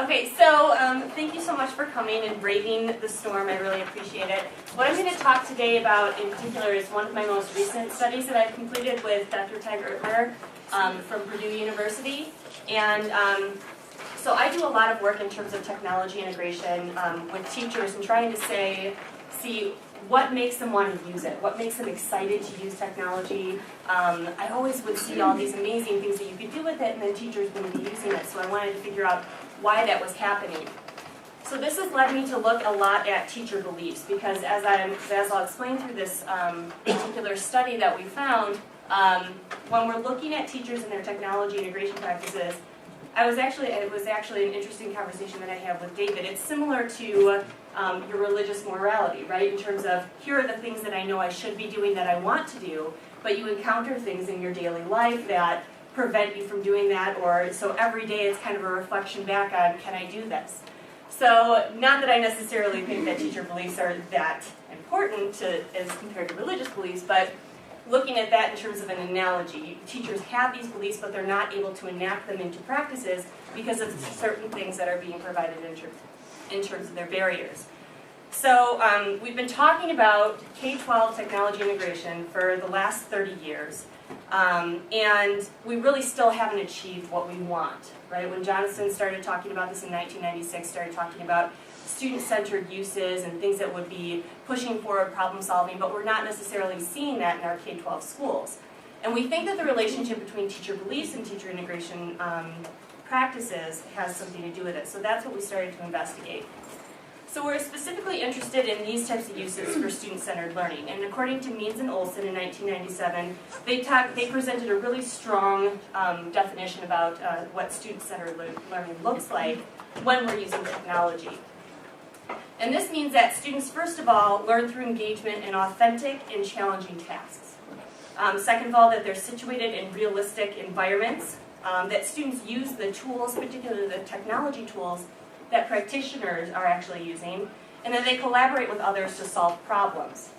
Okay, so thank you so much for coming and braving the storm. I really appreciate it. What I'm going to talk today about in particular is one of my most recent studies that I've completed with Dr. Tiger from Purdue University. And so I do a lot of work in terms of technology integration with teachers and trying to see what makes them want to use it, what makes them excited to use technology. I always would see all these amazing things that you could do with it, and then teachers wouldn't be using it, so I wanted to figure out why that was happening. So this has led me to look a lot at teacher beliefs, because as I'll explain through this particular study that we found, when we're looking at teachers and their technology integration practices, it was actually an interesting conversation that I had with David. It's similar to your religious morality, right? In terms of, here are the things that I know I should be doing that I want to do, but you encounter things in your daily life that prevent you from doing that, or so every day it's kind of a reflection back on, can I do this? So, not that I necessarily think that teacher beliefs are that important as compared to religious beliefs, but looking at that in terms of an analogy, teachers have these beliefs, but they're not able to enact them into practices because of certain things that are being provided in terms of their barriers. So we've been talking about K-12 technology integration for the last 30 years, and we really still haven't achieved what we want, right? When Jonathan started talking about this in 1996, started talking about student-centered uses and things that would be pushing forward problem solving, but we're not necessarily seeing that in our K-12 schools. And we think that the relationship between teacher beliefs and teacher integration practices has something to do with it. So that's what we started to investigate. So we're specifically interested in these types of uses for student-centered learning. And according to Means and Olson in 1997, they presented a really strong definition about what student-centered learning looks like when we're using technology. And this means that students, first of all, learn through engagement in authentic and challenging tasks. Second of all, that they're situated in realistic environments, that students use the tools, particularly the technology tools, that practitioners are actually using, and that they collaborate with others to solve problems.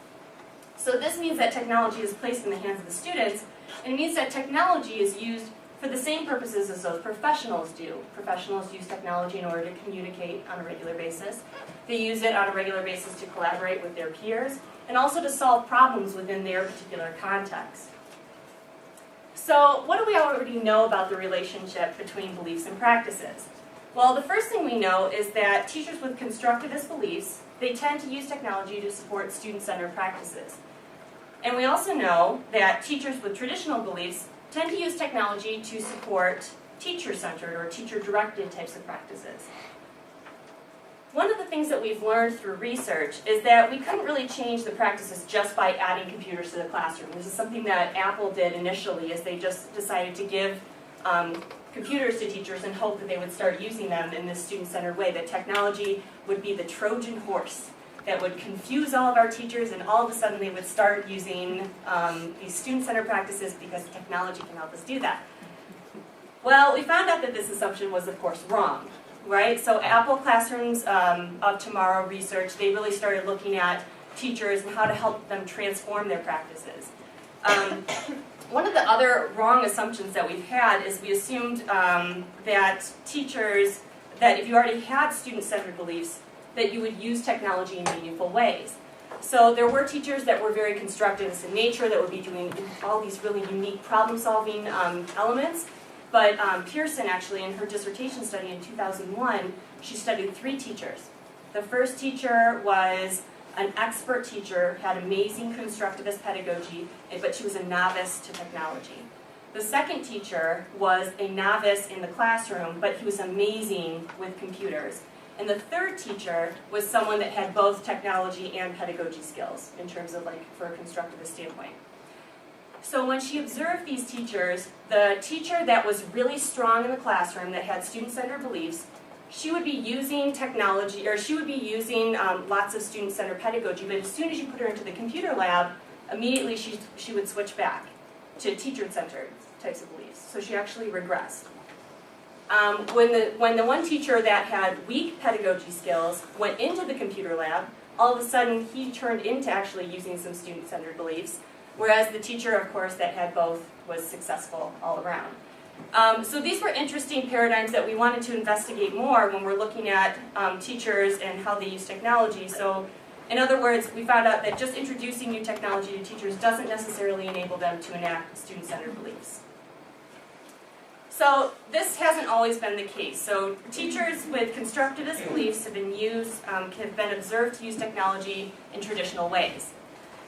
So this means that technology is placed in the hands of the students, and it means that technology is used for the same purposes as those professionals do. Professionals use technology in order to communicate on a regular basis. They use it on a regular basis to collaborate with their peers, and also to solve problems within their particular context. So what do we already know about the relationship between beliefs and practices? Well, the first thing we know is that teachers with constructivist beliefs, they tend to use technology to support student-centered practices. And we also know that teachers with traditional beliefs tend to use technology to support teacher-centered or teacher-directed types of practices. One of the things that we've learned through research is that we couldn't really change the practices just by adding computers to the classroom. This is something that Apple did initially, is they just decided to give computers to teachers and hope that they would start using them in this student-centered way, that technology would be the Trojan horse that would confuse all of our teachers, and all of a sudden they would start using these student-centered practices because technology can help us do that. Well, we found out that this assumption was, of course, wrong, right? So Apple Classrooms of Tomorrow research, they really started looking at teachers and how to help them transform their practices. One of the other wrong assumptions that we've had is we assumed that teachers, that if you already had student-centered beliefs, that you would use technology in meaningful ways. So there were teachers that were very constructivist in nature, that would be doing all these really unique problem-solving elements. But Pearson, actually, in her dissertation study in 2001, she studied 3 teachers. The first teacher was an expert teacher, had amazing constructivist pedagogy, but she was a novice to technology. The second teacher was a novice in the classroom, but he was amazing with computers. And the third teacher was someone that had both technology and pedagogy skills in terms of, like, for a constructivist standpoint. So when she observed these teachers, the teacher that was really strong in the classroom, that had student-centered beliefs, she would be using technology, or she would be using lots of student-centered pedagogy, but as soon as you put her into the computer lab, immediately she would switch back to teacher-centered types of beliefs. So she actually regressed. When the one teacher that had weak pedagogy skills went into the computer lab, all of a sudden he turned into actually using some student-centered beliefs, whereas the teacher, of course, that had both was successful all around. So these were interesting paradigms that we wanted to investigate more when we're looking at teachers and how they use technology. So in other words, we found out that just introducing new technology to teachers doesn't necessarily enable them to enact student-centered beliefs. So this hasn't always been the case. So teachers with constructivist beliefs have been observed to use technology in traditional ways.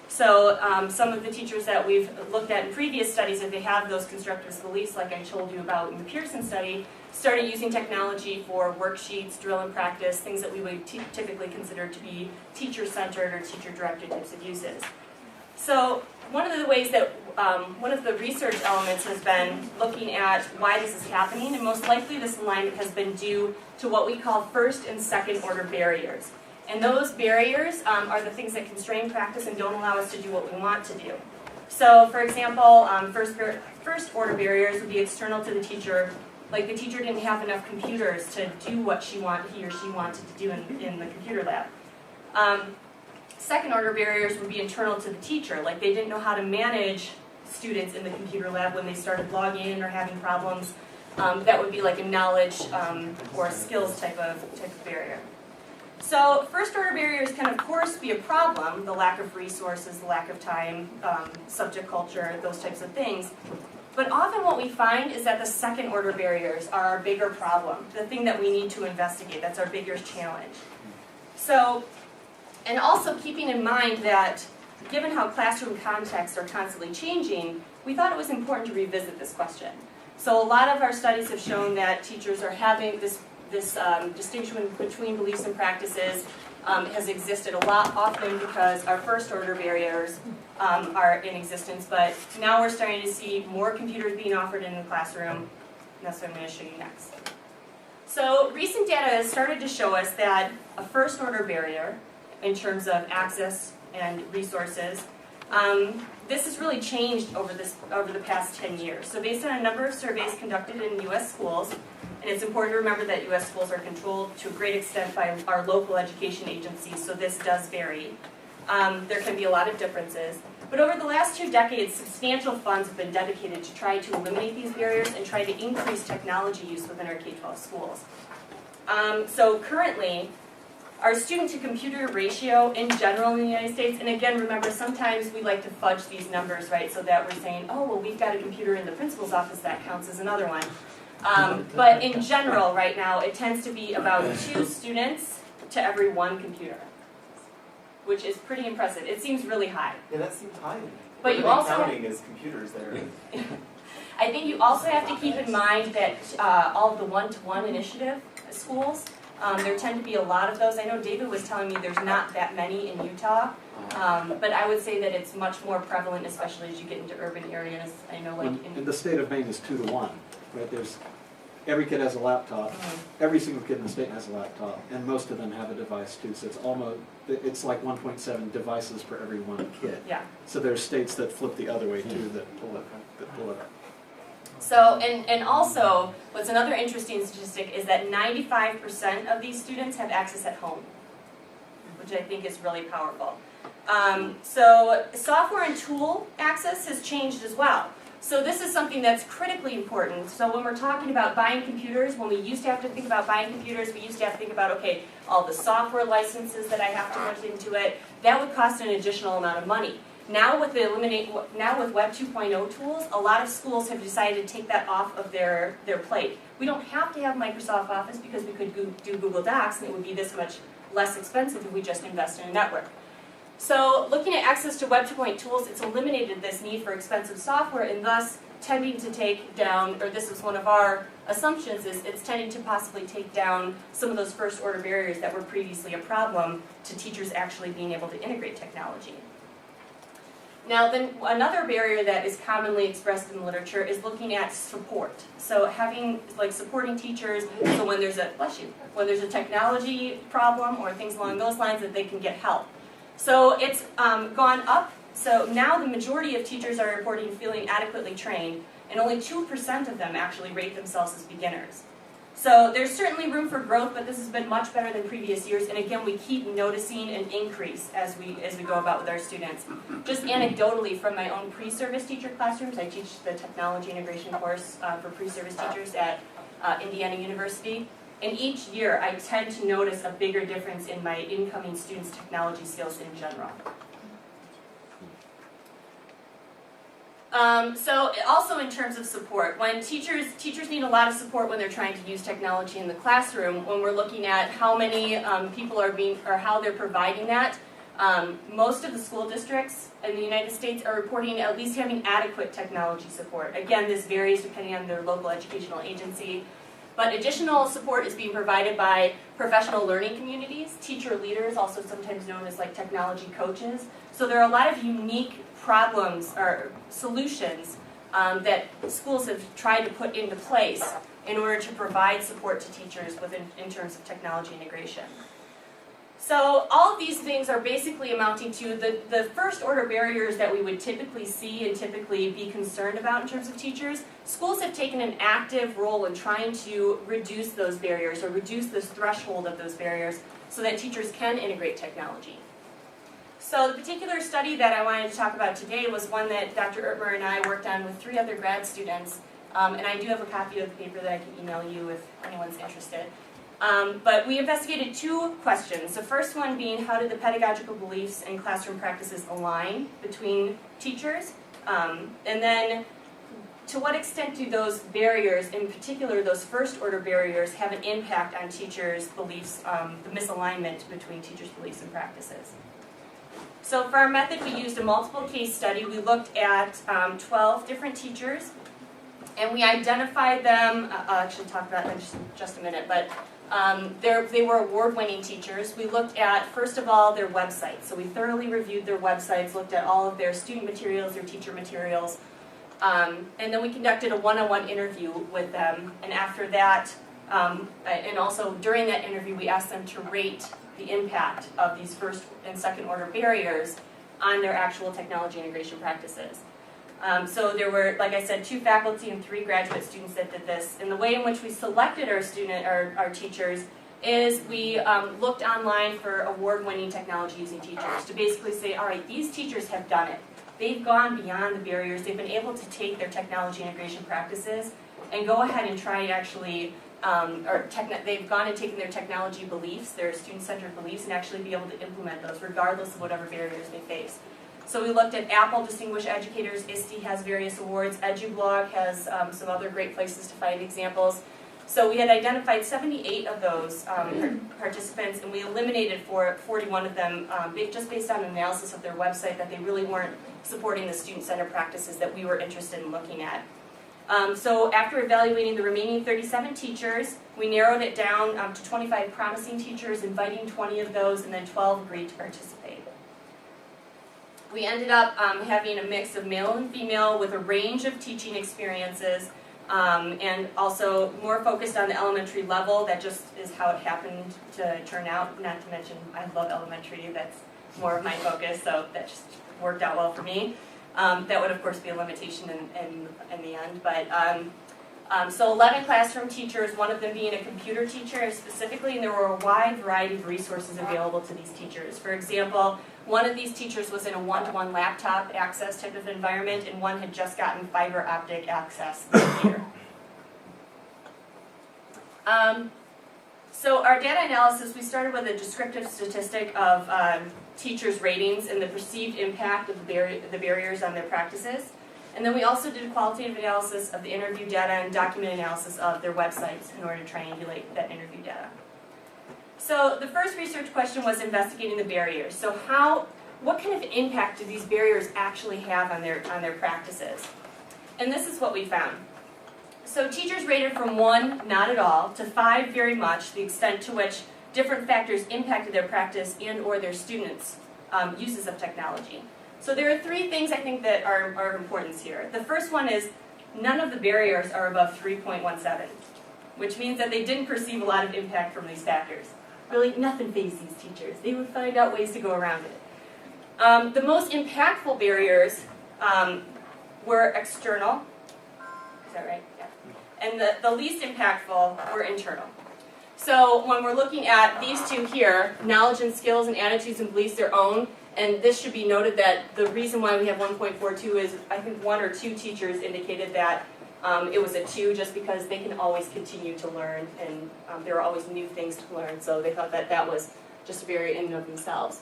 So some of the teachers that we've looked at in previous studies, if they have those constructivist beliefs, like I told you about in the Pearson study, started using technology for worksheets, drill and practice, things that we would typically consider to be teacher-centered or teacher-directed types of uses. So one of the ways that, one of the research elements has been looking at why this is happening, and most likely this alignment has been due to what we call first and second order barriers. And those barriers are the things that constrain practice and don't allow us to do what we want to do. So for example, first order barriers would be external to the teacher, like the teacher didn't have enough computers to do what he or she wanted to do in the computer lab. Second order barriers would be internal to the teacher, like they didn't know how to manage students in the computer lab when they started logging in or having problems. That would be like a knowledge or a skills type of barrier. So first order barriers can of course be a problem, the lack of resources, the lack of time, subject culture, those types of things. But often what we find is that the second order barriers are our bigger problem, the thing that we need to investigate, that's our biggest challenge. So, and also keeping in mind that given how classroom contexts are constantly changing, we thought it was important to revisit this question. So a lot of our studies have shown that teachers are having this distinction between beliefs and practices has existed a lot, often because our first order barriers are in existence, but now we're starting to see more computers being offered in the classroom, and that's what I'm going to show you next. So recent data has started to show us that a first order barrier in terms of access and resources, this has really changed over the past 10 years. So based on a number of surveys conducted in U.S. schools, and it's important to remember that U.S. schools are controlled to a great extent by our local education agencies, so this does vary. There can be a lot of differences. But over the last 2 decades, substantial funds have been dedicated to try to eliminate these barriers and try to increase technology use within our K-12 schools. So currently, our student-to-computer ratio in general in the United States, and again, remember, sometimes we like to fudge these numbers, right, so that we're saying, oh, well, we've got a computer in the principal's office, that counts as another one. But in general, right now, it tends to be about 2 students to every 1 computer, which is pretty impressive. It seems really high. Yeah, that seems high. But you also counting as computers there. I think you also have to keep in mind that all of the one-to-one initiative schools, there tend to be a lot of those. I know David was telling me there's not that many in Utah, but I would say that it's much more prevalent, especially as you get into urban areas. I know, like in the state of Maine is 2 to 1. Right? Every kid has a laptop. Every single kid in the state has a laptop, and most of them have a device too. So it's like 1.7 devices per every 1 kid. Yeah. So there's states that flip the other way too, that pull it up. So, and also, what's another interesting statistic is that 95% of these students have access at home, which I think is really powerful. So software and tool access has changed as well. So this is something that's critically important. So when we're talking about buying computers, when we used to have to think about buying computers, we used to have to think about, okay, all the software licenses that I have to put into it, that would cost an additional amount of money. Now with Web 2.0 tools, a lot of schools have decided to take that off of their plate. We don't have to have Microsoft Office because we could do Google Docs, and it would be this much less expensive if we just invest in a network. So looking at access to Web 2.0 tools, it's eliminated this need for expensive software, and thus tending to take down, or this is one of our assumptions, is it's tending to possibly take down some of those first order barriers that were previously a problem to teachers actually being able to integrate technology. Now then, another barrier that is commonly expressed in the literature is looking at support. So having, like, supporting teachers, so when there's a technology problem or things along those lines, that they can get help. So it's gone up. So now the majority of teachers are reporting feeling adequately trained, and only 2% of them actually rate themselves as beginners. So there's certainly room for growth, but this has been much better than previous years. And again, we keep noticing an increase as we go about with our students. Just anecdotally from my own pre-service teacher classrooms, I teach the technology integration course for pre-service teachers at Indiana University. And each year, I tend to notice a bigger difference in my incoming students' technology skills in general. So also in terms of support, when teachers need a lot of support when they're trying to use technology in the classroom. When we're looking at how many people are or how they're providing that, most of the school districts in the United States are reporting at least having adequate technology support. Again, this varies depending on their local educational agency. But additional support is being provided by professional learning communities, teacher leaders, also sometimes known as like technology coaches. So there are a lot of unique problems or solutions that schools have tried to put into place in order to provide support to teachers in terms of technology integration. So all of these things are basically amounting to the first order barriers that we would typically see and typically be concerned about in terms of teachers. Schools have taken an active role in trying to reduce those barriers or reduce this threshold of those barriers so that teachers can integrate technology. So the particular study that I wanted to talk about today was one that Dr. Ertmer and I worked on with 3 other grad students. And I do have a copy of the paper that I can email you if anyone's interested. But we investigated 2 questions. The first one being, how did the pedagogical beliefs and classroom practices align between teachers? And then, to what extent do those barriers, in particular those first order barriers, have an impact on teachers' beliefs, the misalignment between teachers' beliefs and practices? So for our method, we used a multiple case study. We looked at 12 different teachers, and we identified them. I'll actually talk about that in just a minute, but they were award-winning teachers. We looked at, first of all, their websites. So we thoroughly reviewed their websites, looked at all of their student materials, their teacher materials, and then we conducted a one-on-one interview with them. And after that, and also during that interview, we asked them to rate the impact of these first and second order barriers on their actual technology integration practices. So there were, like I said, 2 faculty and 3 graduate students that did this. And the way in which we selected our teachers is we looked online for award-winning technology using teachers to basically say, all right, these teachers have done it. They've gone beyond the barriers. They've been able to take their technology integration practices and go ahead and try and actually, they've gone and taken their technology beliefs, their student-centered beliefs, and actually be able to implement those regardless of whatever barriers they face. So we looked at Apple Distinguished Educators, ISTE has various awards, EduBlog has some other great places to find examples. So we had identified 78 of those participants, and we eliminated 41 of them just based on analysis of their website that they really weren't supporting the student-centered practices that we were interested in looking at. So after evaluating the remaining 37 teachers, we narrowed it down to 25 promising teachers, inviting 20 of those, and then 12 agreed to participate. We ended up having a mix of male and female with a range of teaching experiences, and also more focused on the elementary level. That just is how it happened to turn out. Not to mention, I love elementary. That's more of my focus, so that just worked out well for me. That would, of course, be a limitation in the end. But so 11 classroom teachers, one of them being a computer teacher specifically, and there were a wide variety of resources available to these teachers. For example, one of these teachers was in a one-to-one laptop access type of environment, and one had just gotten fiber optic access this year. So our data analysis, we started with a descriptive statistic of teachers' ratings and the perceived impact of the barriers on their practices. And then we also did a qualitative analysis of the interview data and document analysis of their websites in order to triangulate that interview data. So the first research question was investigating the barriers. So what kind of impact do these barriers actually have on their practices? And this is what we found. So teachers rated from 1, not at all, to 5, very much, the extent to which different factors impacted their practice and or their students' uses of technology. So there are 3 things I think that are of importance here. The first one is none of the barriers are above 3.17, which means that they didn't perceive a lot of impact from these factors. Really, nothing fazed these teachers. They would find out ways to go around it. The most impactful barriers were external. Is that right? Yeah. and the least impactful were internal. So when we're looking at these two here, knowledge and skills and attitudes and beliefs their own, and this should be noted that the reason why we have 1.42 is I think 1 or 2 teachers indicated that it was a 2 just because they can always continue to learn, and there are always new things to learn, so they thought that that was just very in and of themselves.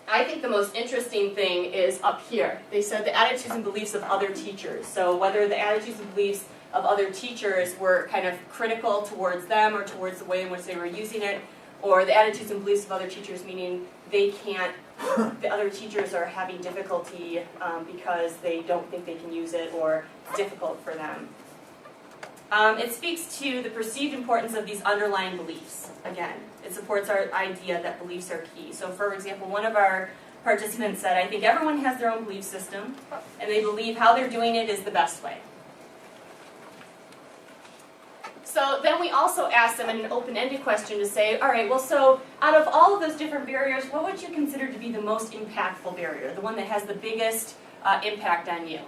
I think the most interesting thing is up here. They said the attitudes and beliefs of other teachers. So whether the attitudes and beliefs of other teachers were kind of critical towards them or towards the way in which they were using it, or the attitudes and beliefs of other teachers meaning the other teachers are having difficulty because they don't think they can use it or it's difficult for them. It speaks to the perceived importance of these underlying beliefs. Again, it supports our idea that beliefs are key. So for example, one of our participants said, I think everyone has their own belief system, and they believe how they're doing it is the best way. So then we also asked them an open-ended question to say, all right, well, so out of all of those different barriers, what would you consider to be the most impactful barrier, the one that has the biggest impact on you?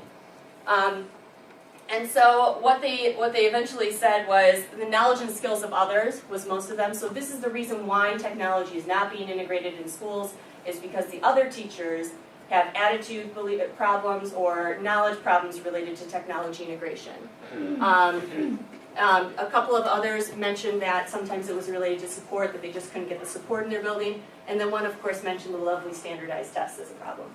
And so what they eventually said was the knowledge and skills of others was most of them. So this is the reason why technology is not being integrated in schools, is because the other teachers have attitude problems or knowledge problems related to technology integration. A couple of others mentioned that sometimes it was related to support, that they just couldn't get the support in their building. And then one, of course, mentioned the lovely standardized tests as a problem.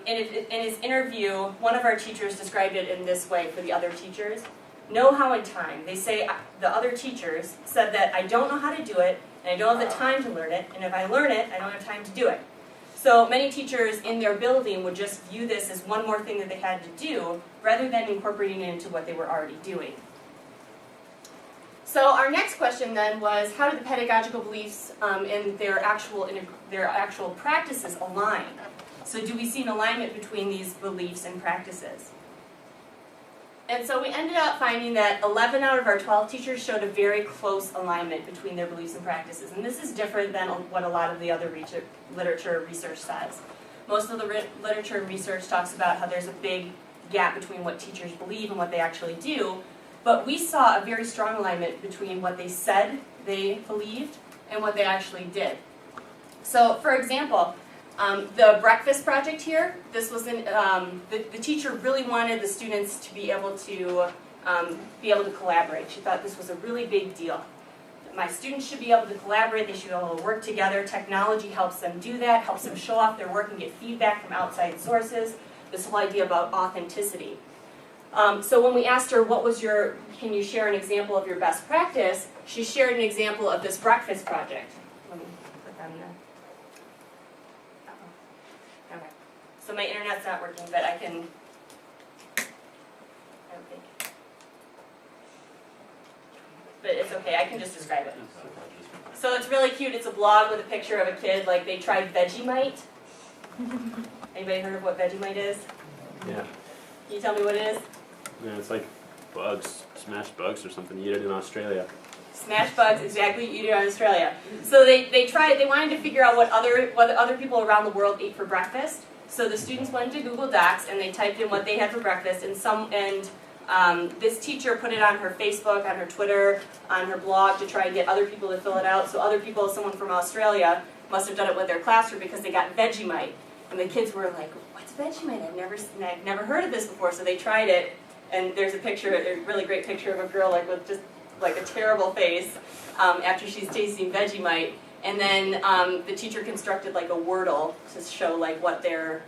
In his interview, one of our teachers described it in this way for the other teachers. Know how and time. They say, the other teachers said that I don't know how to do it, and I don't have the time to learn it, and if I learn it, I don't have time to do it. So many teachers in their building would just view this as one more thing that they had to do, rather than incorporating it into what they were already doing. So our next question then was, how do the pedagogical beliefs and their actual practices align? So do we see an alignment between these beliefs and practices? And so we ended up finding that 11 out of our 12 teachers showed a very close alignment between their beliefs and practices. And this is different than what a lot of the other literature research says. Most of the literature and research talks about how there's a big gap between what teachers believe and what they actually do. But we saw a very strong alignment between what they said they believed and what they actually did. So for example, the breakfast project here, this was the teacher really wanted the students to be able to collaborate. She thought this was a really big deal. My students should be able to collaborate, they should be able to work together. Technology helps them do that, helps them show off their work and get feedback from outside sources. This whole idea about authenticity. So when we asked her, can you share an example of your best practice, she shared an example of this breakfast project. Let me put that in there. Okay. So my internet's not working, but I don't think. But it's okay, I can just describe it. So it's really cute. It's a blog with a picture of a kid, like they tried Vegemite. Anybody heard of what Vegemite is? Yeah. Can you tell me what it is? Yeah, it's like bugs, smashed bugs or something. You eat it in Australia. Smash bugs, exactly, you eat it in Australia. So they wanted to figure out what other people around the world ate for breakfast. So the students went to Google Docs and they typed in what they had for breakfast, and this teacher put it on her Facebook, on her Twitter, on her blog to try and get other people to fill it out. So other people, someone from Australia, must have done it with their classroom because they got Vegemite. And the kids were like, what's Vegemite? I've never heard of this before. So they tried it, and there's a picture, a really great picture of a girl like with just like a terrible face after she's tasting Vegemite. And then the teacher constructed like a Wordle to show like what their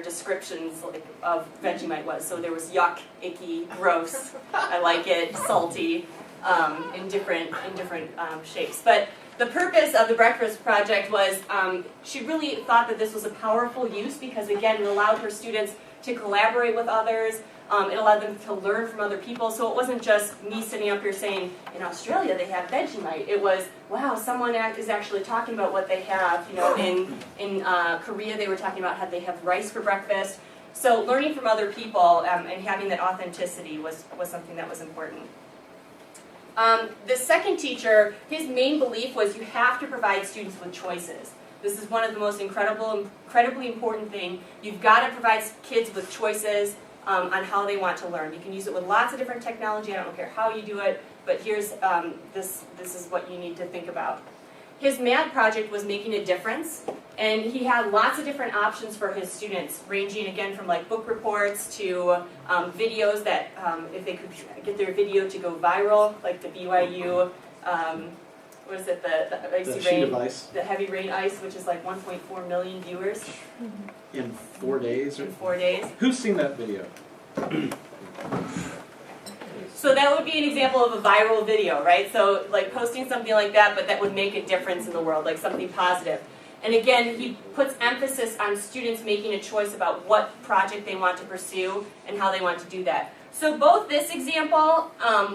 descriptions of Vegemite was. So there was yuck, icky, gross, I like it, salty, in different shapes. But the purpose of the breakfast project was she really thought that this was a powerful use because, again, it allowed her students to collaborate with others. It allowed them to learn from other people. So it wasn't just me sitting up here saying, in Australia they have Vegemite. It was, wow, someone is actually talking about what they have. You know, in Korea they were talking about how they have rice for breakfast. So learning from other people and having that authenticity was something that was important. The second teacher, his main belief was you have to provide students with choices. This is one of the most incredibly important things. You've got to provide kids with choices. on how they want to learn. You can use it with lots of different technology. I don't care how you do it, but here's this is what you need to think about. His math project was making a difference, and he had lots of different options for his students, ranging again from like book reports to videos that if they could get their video to go viral, like the BYU, what is it, the icy sheet rain, of ice the heavy rain ice, which is like 1.4 million viewers in 4 days. in 4 days. Who's seen that video? So that would be an example of a viral video, right? So like posting something like that, but that would make a difference in the world, like something positive. And again, he puts emphasis on students making a choice about what project they want to pursue and how they want to do that. So both this example,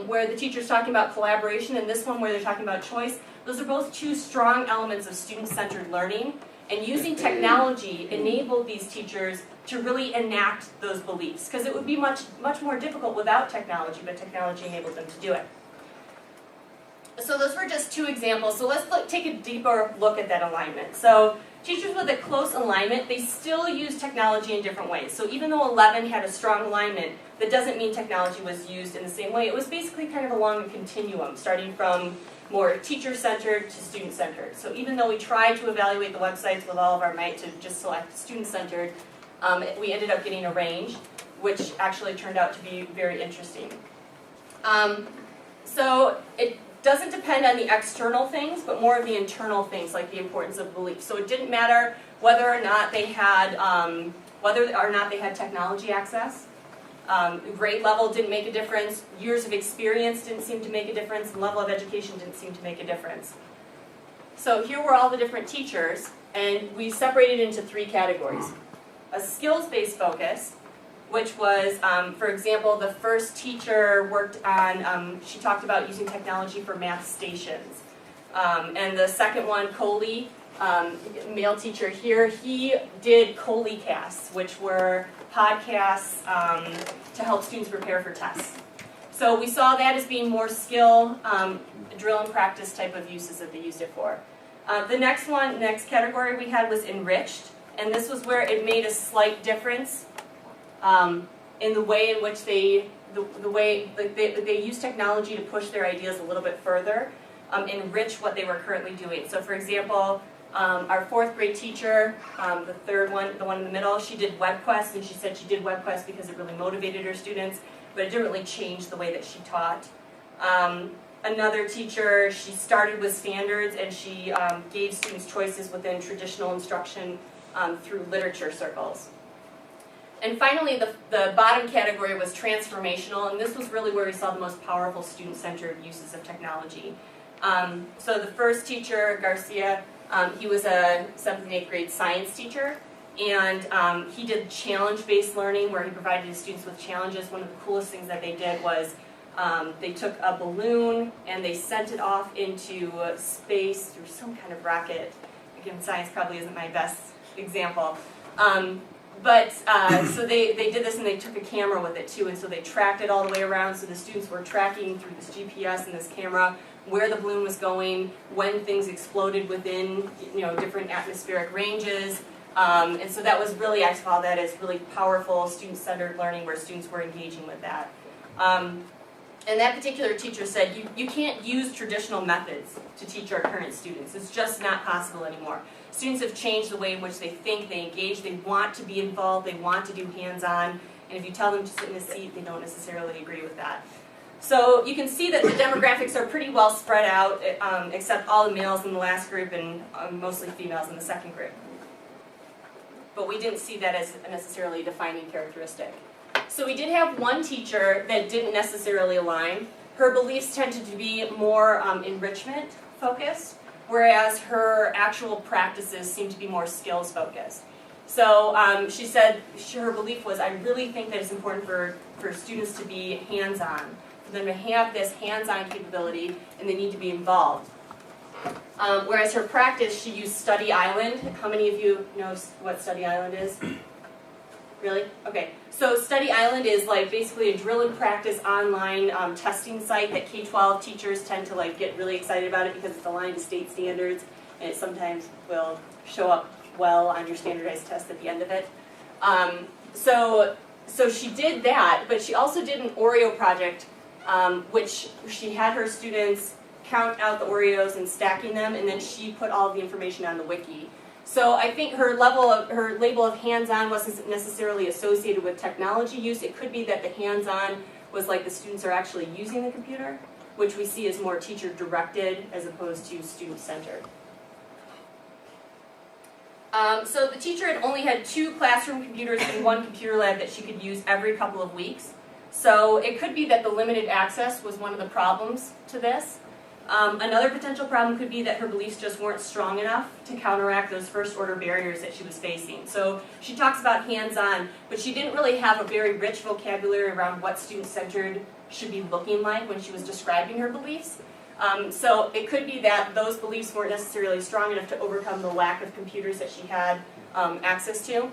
where the teacher's talking about collaboration, and this one where they're talking about choice, those are both two strong elements of student-centered learning. And using technology enabled these teachers to really enact those beliefs, because it would be much more difficult without technology, but technology enabled them to do it. So those were just two examples. So let's take a deeper look at that alignment. So teachers with a close alignment, they still use technology in different ways. So even though 11 had a strong alignment, that doesn't mean technology was used in the same way. It was basically kind of along a continuum, starting from more teacher-centered to student-centered. So even though we tried to evaluate the websites with all of our might to just select student-centered, we ended up getting a range, which actually turned out to be very interesting. So it doesn't depend on the external things, but more of the internal things, like the importance of belief. So it didn't matter whether or not they had technology access. Grade level didn't make a difference. Years of experience didn't seem to make a difference. And level of education didn't seem to make a difference. So here were all the different teachers, and we separated into three categories. A skills-based focus, which was, for example, the first teacher worked on, she talked about using technology for math stations. And the second one, Coley, male teacher here, he did Coley casts, which were podcasts to help students prepare for tests. So we saw that as being more skill, drill and practice type of uses that they used it for. The next category we had was enriched, and this was where it made a slight difference in the way in which they use technology to push their ideas a little bit further, enrich what they were currently doing. So for example, our fourth grade teacher, the third one, the one in the middle, she did WebQuest, and she said she did WebQuest because it really motivated her students, but it didn't really change the way that she taught. Another teacher, she started with standards, and she gave students choices within traditional instruction through literature circles. And finally, the bottom category was transformational, and this was really where we saw the most powerful student-centered uses of technology. So the first teacher, Garcia, he was a 7th and 8th grade science teacher, and he did challenge-based learning where he provided his students with challenges. One of the coolest things that they did was they took a balloon and they sent it off into space through some kind of rocket. Again, science probably isn't my best example. So they did this, and they took a camera with it too, and so they tracked it all the way around, so the students were tracking through this GPS and this camera where the balloon was going, when things exploded within different atmospheric ranges, and so that was really, I saw that as really powerful student-centered learning where students were engaging with that. And that particular teacher said, you can't use traditional methods to teach our current students. It's just not possible anymore. Students have changed the way in which they think, they engage, they want to be involved, they want to do hands-on, and if you tell them to sit in a seat, they don't necessarily agree with that. So you can see that the demographics are pretty well spread out, except all the males in the last group and mostly females in the second group. But we didn't see that as a necessarily defining characteristic. So we did have one teacher that didn't necessarily align. Her beliefs tended to be more enrichment focused, whereas her actual practices seemed to be more skills focused. So she said her belief was, I really think that it's important for students to be hands-on, for them to have this hands-on capability, and they need to be involved. Whereas her practice, she used Study Island. How many of you know what Study Island is? Really? Okay. So Study Island is like basically a drill and practice online testing site that K-12 teachers tend to get really excited about it because it's aligned to state standards, and it sometimes will show up well on your standardized test at the end of it. So So she did that, but she also did an Oreo project, which she had her students count out the Oreos and stacking them, and then she put all of the information on the wiki. So I think her label of hands-on wasn't necessarily associated with technology use. It could be that the hands-on was like the students are actually using the computer, which we see as more teacher-directed as opposed to student-centered. So the teacher had only had 2 classroom computers and 1 computer lab that she could use every couple of weeks. So it could be that the limited access was one of the problems to this. Another potential problem could be that her beliefs just weren't strong enough to counteract those first-order barriers that she was facing. So she talks about hands-on, but she didn't really have a very rich vocabulary around what student-centered should be looking like when she was describing her beliefs. So it could be that those beliefs weren't necessarily strong enough to overcome the lack of computers that she had access to.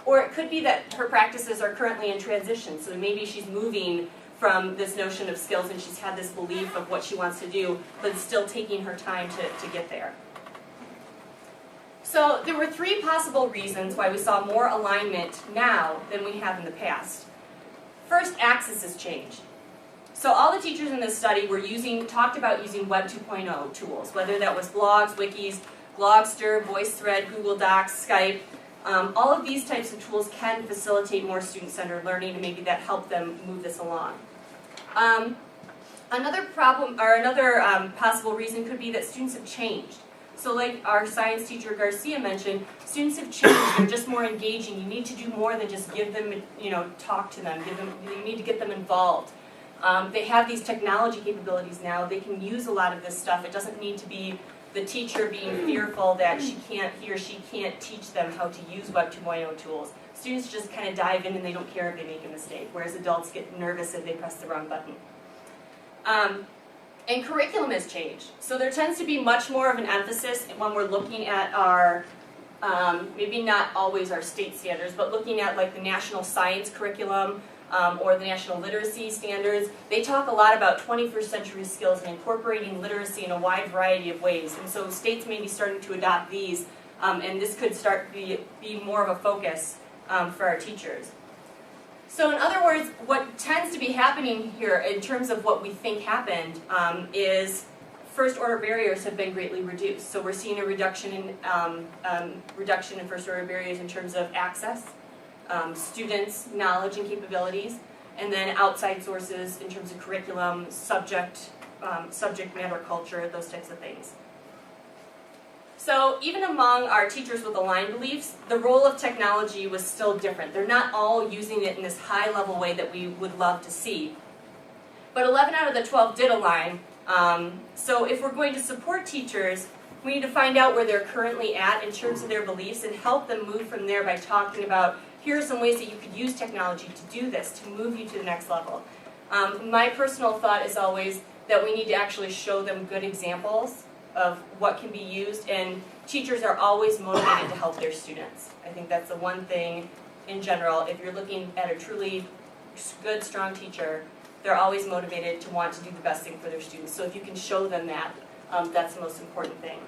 Or it could be that her practices are currently in transition, so maybe she's moving from this notion of skills and she's had this belief of what she wants to do, but it's still taking her time to get there. So there were 3 possible reasons why we saw more alignment now than we have in the past. First, access has changed. So all the teachers in this study talked about using Web 2.0 tools, whether that was blogs, wikis, Blogster, VoiceThread, Google Docs, Skype. All of these types of tools can facilitate more student-centered learning, and maybe that helped them move this along. Another problem, or another possible reason could be that students have changed. So like our science teacher Garcia mentioned, students have changed, they're just more engaging. You need to do more than just give them, talk to them, you need to get them involved. They have these technology capabilities now, they can use a lot of this stuff. It doesn't need to be the teacher being fearful that he or she can't teach them how to use Web 2.0 tools. Students just kind of dive in and they don't care if they make a mistake, whereas adults get nervous if they press the wrong button. And curriculum has changed. So there tends to be much more of an emphasis when we're looking at our, maybe not always our state standards, but looking at like the national science curriculum, or the national literacy standards. They talk a lot about 21st century skills and incorporating literacy in a wide variety of ways. And so states may be starting to adopt these, and this could start to be more of a focus for our teachers. So in other words, what tends to be happening here in terms of what we think happened is first-order barriers have been greatly reduced. So we're seeing a reduction in first-order barriers in terms of access, students' knowledge and capabilities, and then outside sources in terms of curriculum, subject matter culture, those types of things. So even among our teachers with aligned beliefs, the role of technology was still different. They're not all using it in this high-level way that we would love to see. But 11 out of the 12 did align. So if we're going to support teachers, we need to find out where they're currently at in terms of their beliefs and help them move from there by talking about, here are some ways that you could use technology to do this, to move you to the next level. My personal thought is always that we need to actually show them good examples of what can be used, and teachers are always motivated to help their students. I think that's the one thing in general. If you're looking at a truly good, strong teacher, they're always motivated to want to do the best thing for their students. So if you can show them that, that's the most important thing.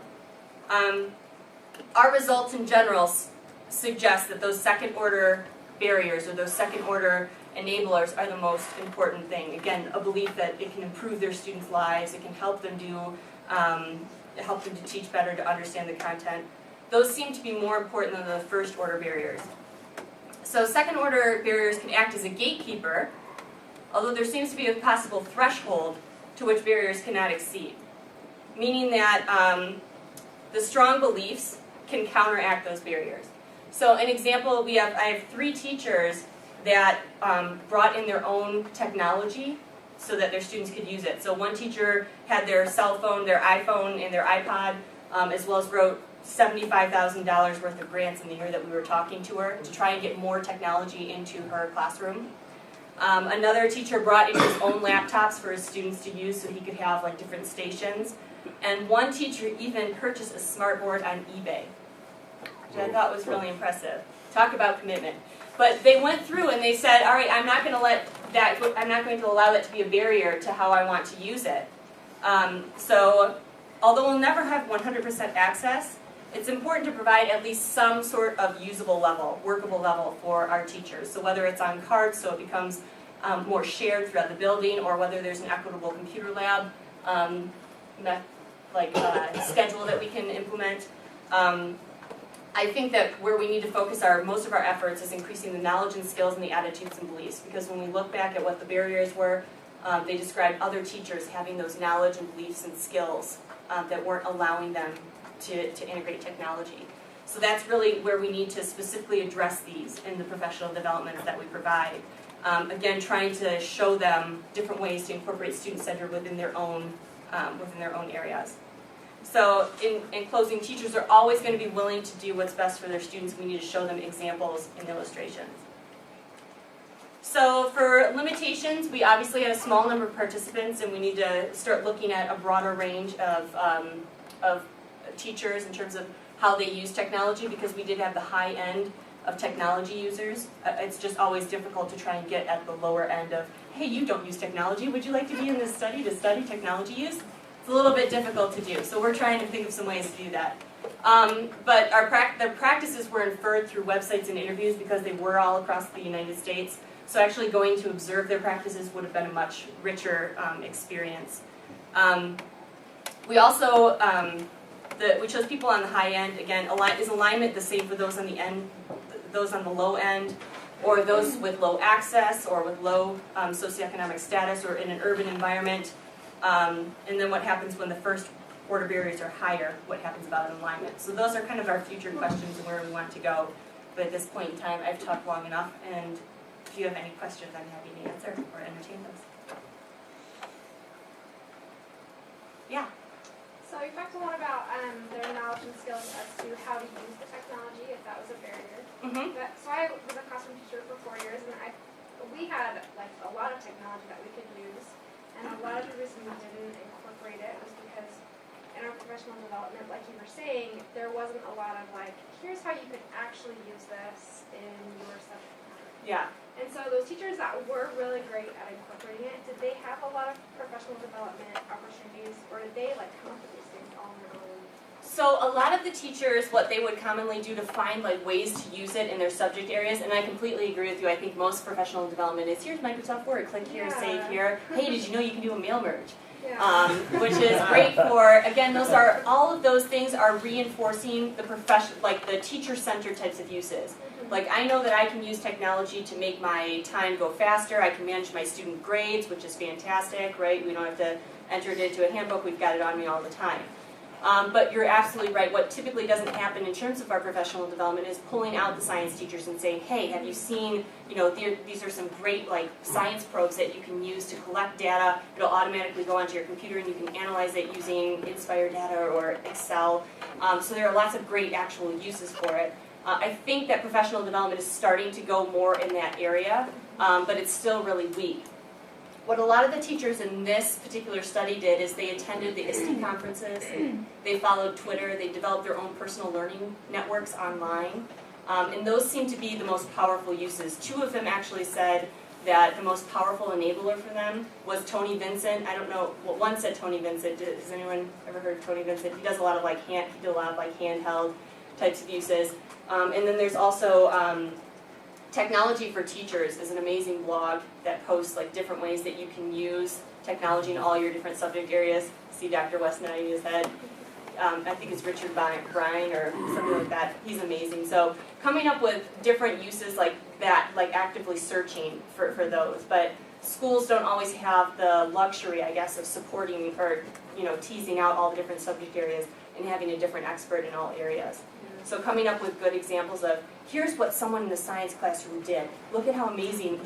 Our results in general suggest that those second-order barriers or those second-order enablers are the most important thing. Again, a belief that it can improve their students' lives, it can help them to teach better, to understand the content. Those seem to be more important than the first-order barriers. So second-order barriers can act as a gatekeeper, although there seems to be a possible threshold to which barriers cannot exceed, meaning that the strong beliefs can counteract those barriers. So an example, I have 3 teachers that brought in their own technology so that their students could use it. So one teacher had their cell phone, their iPhone, and their iPod, as well as wrote $75,000 worth of grants in the year that we were talking to her to try and get more technology into her classroom. Another teacher brought in his own laptops for his students to use so he could have like different stations. And one teacher even purchased a smartboard on eBay, which I thought was really impressive. Talk about commitment. But they went through and they said, all right, I'm not going to allow that to be a barrier to how I want to use it. So although we'll never have 100% access, it's important to provide at least some sort of usable level, workable level for our teachers. So whether it's on cards so it becomes more shared throughout the building, or whether there's an equitable computer lab schedule that we can implement. I think that where we need to focus most of our efforts is increasing the knowledge and skills and the attitudes and beliefs, because when we look back at what the barriers were, they described other teachers having those knowledge and beliefs and skills that weren't allowing them to integrate technology. So that's really where we need to specifically address these in the professional development that we provide. Again, trying to show them different ways to incorporate student-centered within their own areas. So in closing, teachers are always going to be willing to do what's best for their students. We need to show them examples and illustrations. So for limitations, we obviously have a small number of participants, and we need to start looking at a broader range of teachers in terms of how they use technology, because we did have the high end of technology users. It's just always difficult to try and get at the lower end of, hey, you don't use technology, would you like to be in this study to study technology use? It's a little bit difficult to do, so we're trying to think of some ways to do that. But the practices were inferred through websites and interviews because they were all across the United States. So actually going to observe their practices would have been a much richer experience. We also, we chose people on the high end. Again, is alignment the same for those on the end, those on the low end, or those with low access, or with low socioeconomic status, or in an urban environment? And then what happens when the first order barriers are higher? What happens about alignment? So those are kind of our future questions and where we want to go. But at this point in time, I've talked long enough, and if you have any questions, I'm happy to answer or entertain those. Yeah? So you talked a lot about their knowledge and skills as to how to use the technology, if that was a barrier. Mm-hmm. So I was a classroom teacher for 4 years, and we had like a lot of technology that we could use, and a lot of the reason we didn't incorporate it was because in our professional development, like you were saying, there wasn't a lot of like, here's how you could actually use this in your subject matter. Yeah. And so those teachers that were really great at incorporating it, did they have a lot of professional development opportunities, or did they like come up with these things all on their own? So a lot of the teachers, what they would commonly do to find like ways to use it in their subject areas, and I completely agree with you, I think most professional development is, here's Microsoft Word, click here, save here. Hey, did you know you can do a mail merge? Yeah. Which is great for, again, all of those things are reinforcing the the teacher-centered types of uses. Like, I know that I can use technology to make my time go faster. I can manage my student grades, which is fantastic, right? We don't have to enter it into a handbook. We've got it on me all the time. But you're absolutely right. What typically doesn't happen in terms of our professional development is pulling out the science teachers and saying, hey, have you seen, these are some great science probes that you can use to collect data. It'll automatically go onto your computer and you can analyze it using Inspire data or Excel. So there are lots of great actual uses for it. I think that professional development is starting to go more in that area, but it's still really weak. What a lot of the teachers in this particular study did is they attended the ISTE conferences, they followed Twitter, they developed their own personal learning networks online, and those seem to be the most powerful uses. 2 of them actually said that the most powerful enabler for them was Tony Vincent. I don't know, well, one said Tony Vincent. Has anyone ever heard of Tony Vincent? He does a lot of handheld types of uses. And then there's also Technology for Teachers is an amazing blog that posts different ways that you can use technology in all your different subject areas. See Dr. West nodding his head. I think it's Richard Bryan or something like that. He's amazing. So coming up with different uses like that, actively searching for those. But schools don't always have the luxury, I guess, of supporting or teasing out all the different subject areas and having a different expert in all areas. So coming up with good examples of, here's what someone in the science classroom did. Look at how amazing,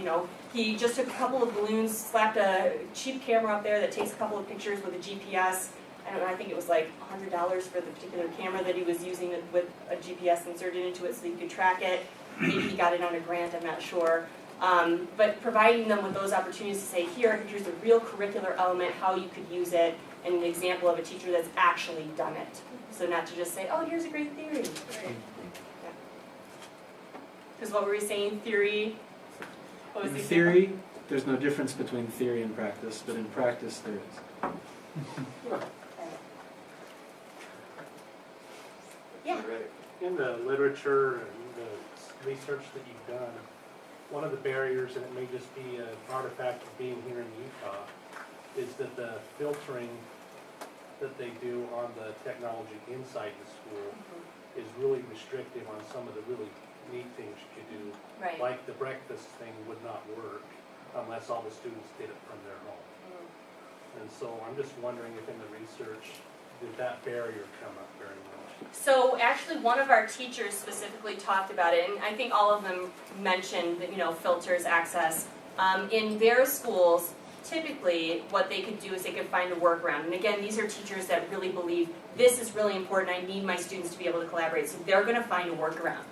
he just took a couple of balloons, slapped a cheap camera up there that takes a couple of pictures with a GPS. I don't know, I think it was like $100 for the particular camera that he was using with a GPS inserted into it so you could track it. Maybe he got it on a grant, I'm not sure. But providing them with those opportunities to say, here's a real curricular element, how you could use it, and an example of a teacher that's actually done it. So not to just say, oh, here's a great theory. Right. Because what were we saying, theory? What was In the theory, there's no difference between theory and practice, but in practice there is. Yeah. Theoretically. In the literature and the research that you've done, one of the barriers, and it may just be an artifact of being here in Utah, is that the filtering that they do on the technology inside the school is really restrictive on some of the really neat things you could do. Right. Like the breakfast thing would not work unless all the students did it from their home. And so I'm just wondering if in the research, did that barrier come up very much? So actually, one of our teachers specifically talked about it, and I think all of them mentioned that, filters, access. In their schools, typically what they could do is they could find a workaround. And again, these are teachers that really believe this is really important. I need my students to be able to collaborate. So they're going to find a workaround.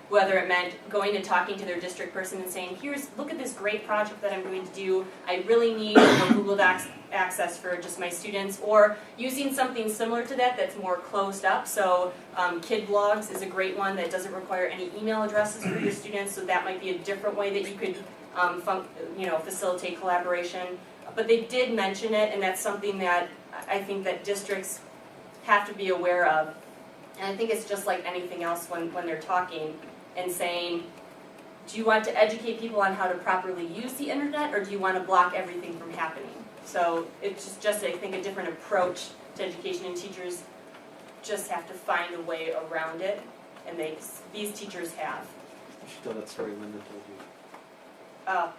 Whether it meant going and talking to their district person and saying, look at this great project that I'm going to do. I really need Google Docs access for just my students, or using something similar to that that's more closed up. So Kid Blogs is a great one that doesn't require any email addresses for your students, so that might be a different way that you could facilitate collaboration. But they did mention it, and that's something that I think that districts have to be aware of. And I think it's just like anything else when they're talking and saying, do you want to educate people on how to properly use the internet, or do you want to block everything from happening? So it's just I think, a different approach to education, and teachers just have to find a way around it, and these teachers have. You should tell that story Linda told you. Oh,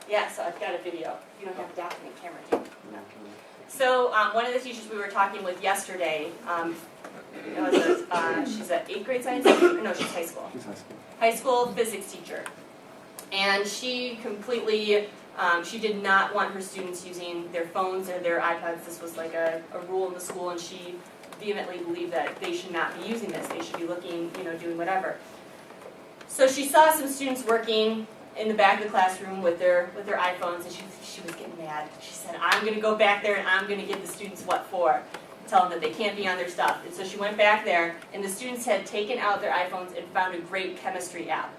yeah, so I've got a video. You don't have a document camera, do you? No. So one of the teachers we were talking with yesterday, she's an 8th grade science teacher. No, she's high school. She's high school. High school physics teacher. And she completely, she did not want her students using their phones or their iPads. This was like a rule in the school, and she vehemently believed that they should not be using this. They should be looking, doing whatever. So she saw some students working in the back of the classroom with their iPhones, and she was getting mad. She said, I'm going to go back there and I'm going to give the students what for. Tell them that they can't be on their stuff. And so she went back there, and the students had taken out their iPhones and found a great chemistry app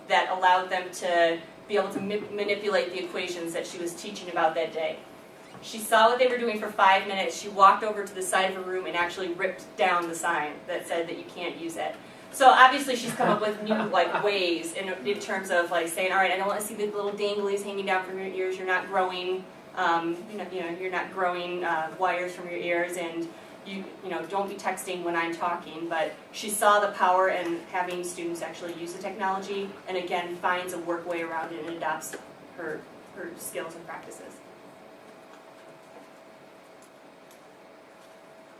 that allowed them to be able to manipulate the equations that she was teaching about that day. She saw what they were doing for 5 minutes. She walked over to the side of her room and actually ripped down the sign that said that you can't use it. So obviously she's come up with new ways in terms of saying, all right, I don't want to see the little danglies hanging down from your ears. You're not growing, you're not growing wires from your ears, and you don't be texting when I'm talking. But she saw the power in having students actually use the technology, and again finds a work way around it and adopts her skills and practices.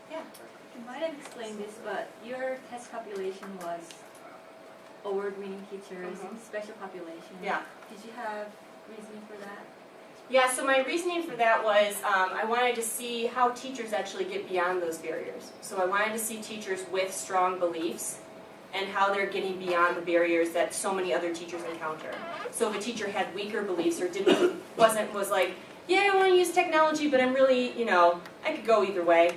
Yeah. You might have explained this, but your test population was award-winning teachers, special population. Yeah. Did you have reasoning for that? Yeah, so my reasoning for that was I wanted to see how teachers actually get beyond those barriers. So I wanted to see teachers with strong beliefs and how they're getting beyond the barriers that so many other teachers encounter. So if a teacher had weaker beliefs or was like, yeah, I want to use technology, but I'm really, I could go either way.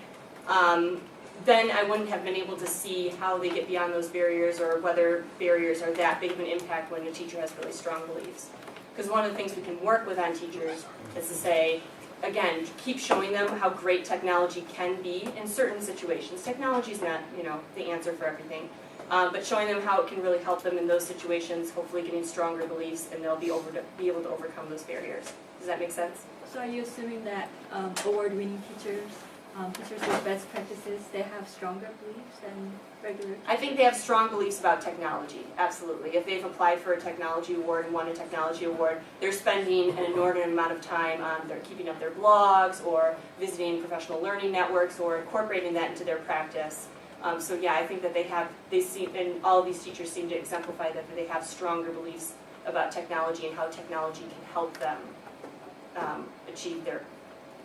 Then I wouldn't have been able to see how they get beyond those barriers, or whether barriers are that big of an impact when a teacher has really strong beliefs. Because one of the things we can work with on teachers is to say, again, keep showing them how great technology can be in certain situations. Technology is not, the answer for everything. But showing them how it can really help them in those situations, hopefully getting stronger beliefs, and they'll be able to overcome those barriers. Does that make sense? So are you assuming that award-winning teachers with best practices, they have stronger beliefs than regular teachers? I think they have strong beliefs about technology, absolutely. If they've applied for a technology award and won a technology award, they're spending an inordinate amount of time on they're keeping up their blogs, or visiting professional learning networks, or incorporating that into their practice. So yeah, I think that and all of these teachers seem to exemplify that they have stronger beliefs about technology and how technology can help them achieve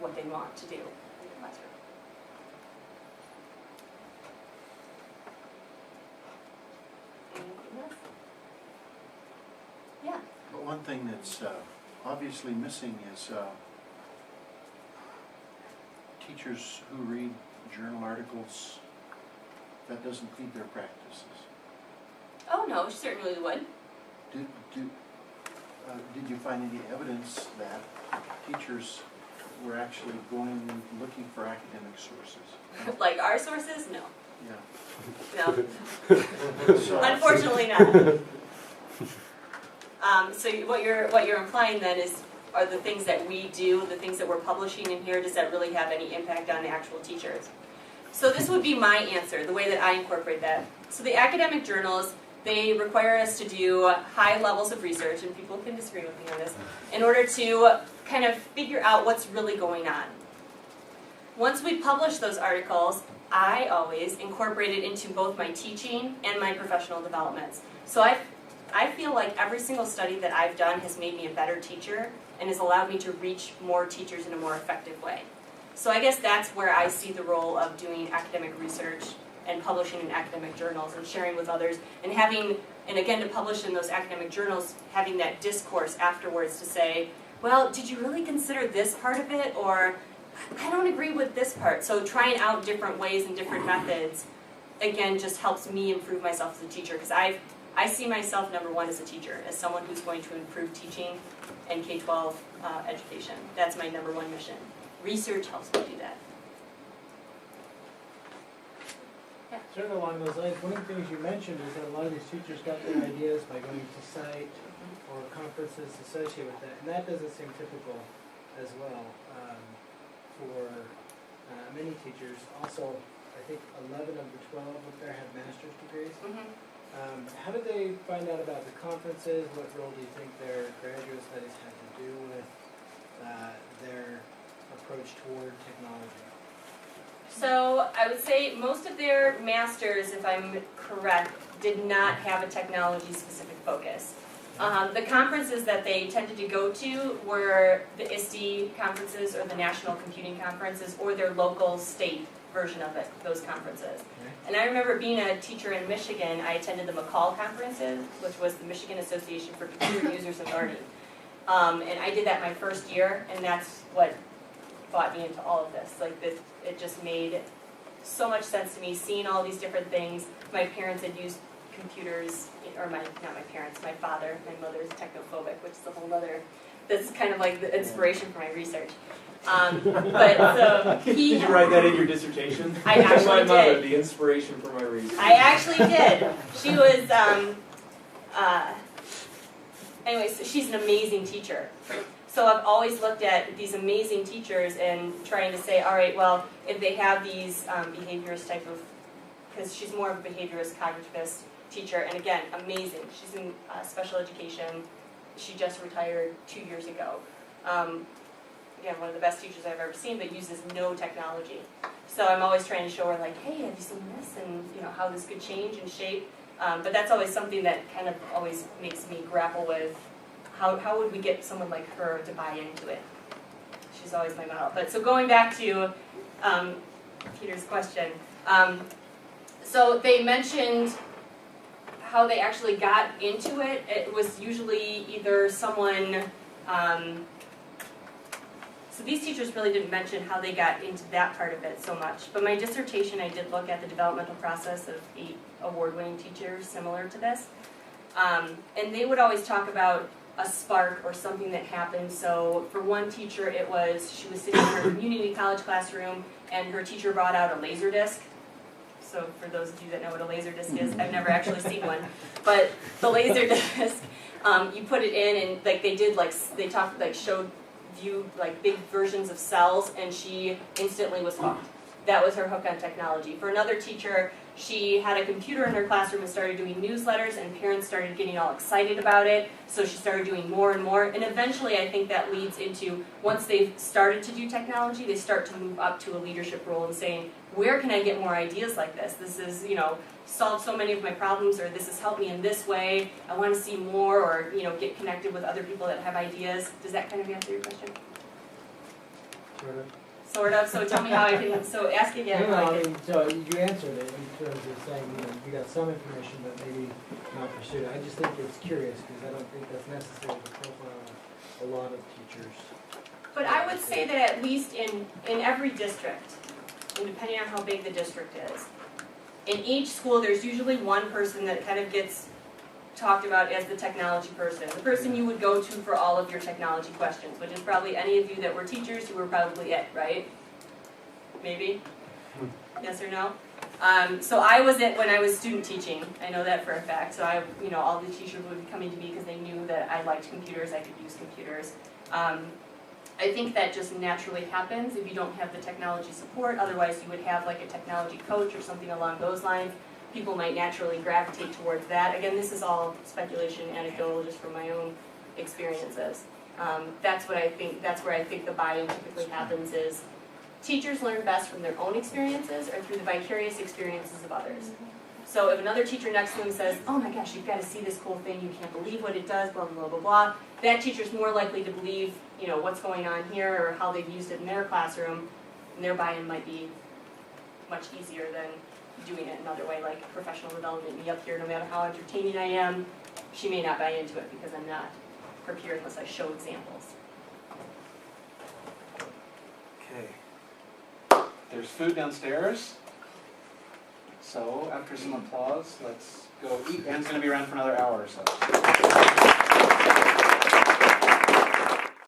what they want to do in the classroom. Anything else? Yeah. But one thing that's obviously missing is teachers who read journal articles. That doesn't feed their practices. Oh no, certainly would. Did you find any evidence that teachers we're actually going, looking for academic sources. Like our sources? No. Yeah. No. So- Unfortunately not. So what you're implying then is, are the things that we do, the things that we're publishing in here, does that really have any impact on the actual teachers? So this would be my answer, the way that I incorporate that. So the academic journals, they require us to do high levels of research, and people can disagree with me on this, in order to kind of figure out what's really going on. Once we publish those articles, I always incorporate it into both my teaching and my professional developments. So I feel like every single study that I've done has made me a better teacher and has allowed me to reach more teachers in a more effective way. So I guess that's where I see the role of doing academic research and publishing in academic journals and sharing with others, and having, and again to publish in those academic journals, having that discourse afterwards to say, well, did you really consider this part of it, or I don't agree with this part. So trying out different ways and different methods, again, just helps me improve myself as a teacher, because I see myself, number one, as a teacher, as someone who's going to improve teaching and K-12 education. That's my number one mission. Research helps me do that. Sort of along those lines, one of the things you mentioned is that a lot of these teachers got their ideas by going to site or conferences associated with that, and that doesn't seem typical as well for many teachers. Also, I think 11 of the 12 up there have master's degrees. How did they find out about the conferences? What role do you think their graduate studies had to do with their approach toward technology? So I would say most of their masters, if I'm correct, did not have a technology-specific focus. The conferences that they tended to go to were the ISTE conferences or the National Computing Conferences or their local state version of it, those conferences. And I remember being a teacher in Michigan, I attended the McCall conferences, which was the Michigan Association for Computer Users and Learning. And I did that my first year, and that's what got me into all of this. Like this, it just made so much sense to me, seeing all these different things. My parents had used computers, or not my parents, my father, my mother's technophobic, which is a whole other, this is kind of like the inspiration for my research. But so he... Did you write that in your dissertation? I actually my mother, did. the inspiration for my research. I actually did. She was, anyway, so she's an amazing teacher. So I've always looked at these amazing teachers and trying to say, all right, well, if they have these behaviorist type of, because she's more of a behaviorist, cognitivist teacher, and again, amazing. She's in special education. She just retired 2 years ago. Again, one of the best teachers I've ever seen, but uses no technology. So I'm always trying to show her, like, hey, have you seen this? And you know how this could change and shape. But that's always something that kind of always makes me grapple with how would we get someone like her to buy into it? She's always my model. But so going back to Peter's question, so they mentioned how they actually got into it. It was usually either someone, so these teachers really didn't mention how they got into that part of it so much. But my dissertation, I did look at the developmental process of 8 award-winning teachers similar to this. And they would always talk about a spark or something that happened. So for one teacher, it was she was sitting in her community college classroom and her teacher brought out a laser disc. So for those of you that know what a laser disc is, I've never actually seen one. But the laser disc, you put it in and like they did, like they talked, like showed view like big versions of cells, and she instantly was hooked. That was her hook on technology. For another teacher, she had a computer in her classroom and started doing newsletters, and parents started getting all excited about it, so she started doing more and more. And eventually, I think that leads into, once they've started to do technology, they start to move up to a leadership role and saying, where can I get more ideas like this? This is, you know, solved so many of my problems, or this has helped me in this way. I want to see more, or, you know, get connected with other people that have ideas. Does that kind of answer your question? Sort of. Sort of. So tell me how I can, so ask again. No, how I I can. mean, so you answered it in terms of saying, you know, you got some information, but maybe not pursued it. I just think it's curious, because I don't think that's necessarily the profile of a lot of teachers. But I would say that at least in every district, and depending on how big the district is, in each school there's usually one person that kind of gets talked about as the technology person, the person you would go to for all of your technology questions, which is probably any of you that were teachers, you were probably it, right? Maybe? Yes or no? So I was it when I was student teaching. I know that for a fact. So all the teachers would be coming to me because they knew that I liked computers, I could use computers. I think that just naturally happens if you don't have the technology support. Otherwise, you would have like a technology coach or something along those lines. People might naturally gravitate towards that. Again, this is all speculation, anecdotal, just from my own experiences. That's what I think. That's where I think the buy-in typically happens is teachers learn best from their own experiences or through the vicarious experiences of others. So if another teacher next to them says, oh my gosh, you've got to see this cool thing, you can't believe what it does, blah, blah, blah, blah, blah, that teacher's more likely to believe, what's going on here or how they've used it in their classroom, and their buy-in might be much easier than doing it another way, like professional development, me up here, no matter how entertaining I am, she may not buy into it because I'm not prepared unless I show examples. Okay. There's food downstairs. So after some applause, let's go eat. Anne's going to be around for another hour or so.